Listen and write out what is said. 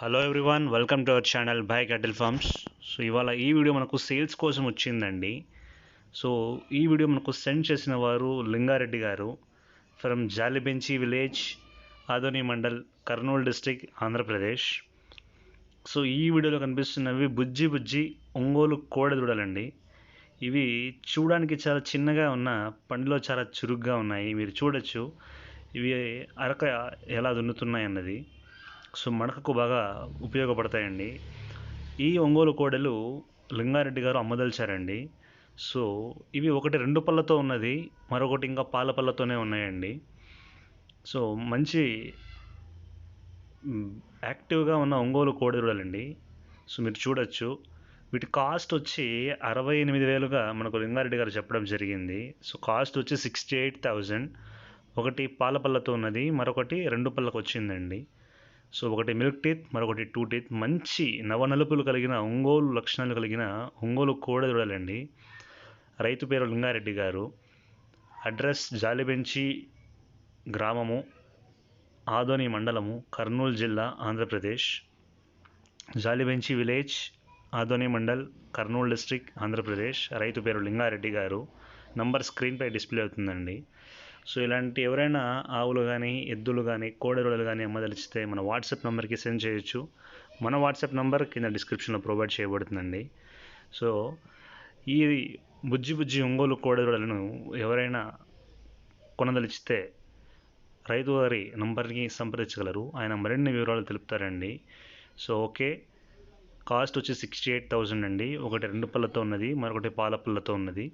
Hello everyone, welcome to our channel by cattle farms. So ఇవాళ ఈ video మనకు sales కోసం వచ్చిందండి. సో ఈ వీడియో మనకు సెండ్ చేసిన వారు లింగారెడ్డి గారు from Jalibenchi village, Adoni mandal, Kurnool district, Andhra Pradesh. So ఈ వీడియోలో కనిపిస్తున్నవి బుజ్జి బుజ్జి ఒంగోలు కోడెదూడలండి. ఇవి చూడడానికి చాలా చిన్నగా ఉన్న, పండులో చాలా చురుగ్గా ఉన్నాయి. మీరు చూడొచ్చు ఇవి అరక ఎలా దున్నుతున్నాయి అన్నది. సో మడకకు బాగా ఉపయోగపడతాయండి. ఈ ఒంగోలు కోడెలు లింగారెడ్డి గారు అమ్మదలిచారండి. సో ఇవి ఒకటి 2 పళ్ళతో ఉన్నది, మరొకటి ఇంకా పాల పళ్ళతోనే ఉన్నాయండి. సో మంచి యాక్టివ్గా ఉన్న ఒంగోలు కోడెదూడలండి. సో మీరు చూడొచ్చు, వీటి కాస్ట్ వచ్చి 68,000గా మనకు లింగారెడ్డి గారు చెప్పడం జరిగింది. సో కాస్ట్ వచ్చి 68,000. ఒకటి పాల పళ్ళతో ఉన్నది, మరొకటి 2 పళ్ళకు వచ్చిందండి. సో ఒకటి మిల్క్ టీత్, మరొకటి 2 టీత్. మంచి నవనలుపులు కలిగిన ఒంగోలు లక్షణాలు కలిగిన ఒంగోలు కోడెదూడలండి. రైతు పేరు లింగారెడ్డి గారు. అడ్రస్ జాలిబెంచి గ్రామము, ఆదోని మండలము, కర్నూలు జిల్లా, ఆంధ్రప్రదేశ్. Jalibenchi village, Adoni mandal, Kurnool district, Andhra Pradesh. రైతు పేరు లింగారెడ్డి గారు. నంబర్ స్క్రీన్పై డిస్ప్లే అవుతుందండి. సో ఇలాంటి ఎవరైనా ఆవులు కానీ, ఎద్దులు కానీ, కోడెదూడలు కానీ అమ్మదలిచితే మన వాట్సాప్ నెంబర్కి సెండ్ చేయొచ్చు. మన వాట్సాప్ నెంబర్ కింద డిస్క్రిప్షన్లో ప్రొవైడ్ చేయబడుతుందండి. సో ఈ బుజ్జి బుజ్జి ఒంగోలు కోడెదూడలను ఎవరైనా కొనదలిచితే రైతు గారి నంబర్ని సంప్రదించగలరు. ఆయన మరిన్ని వివరాలు తెలుపుతారండి. సో ఓకే, కాస్ట్ వచ్చి 68,000 అండి. ఒకటి 2 పళ్ళతో ఉన్నది, మరొకటి పాల పళ్ళతో ఉన్నది.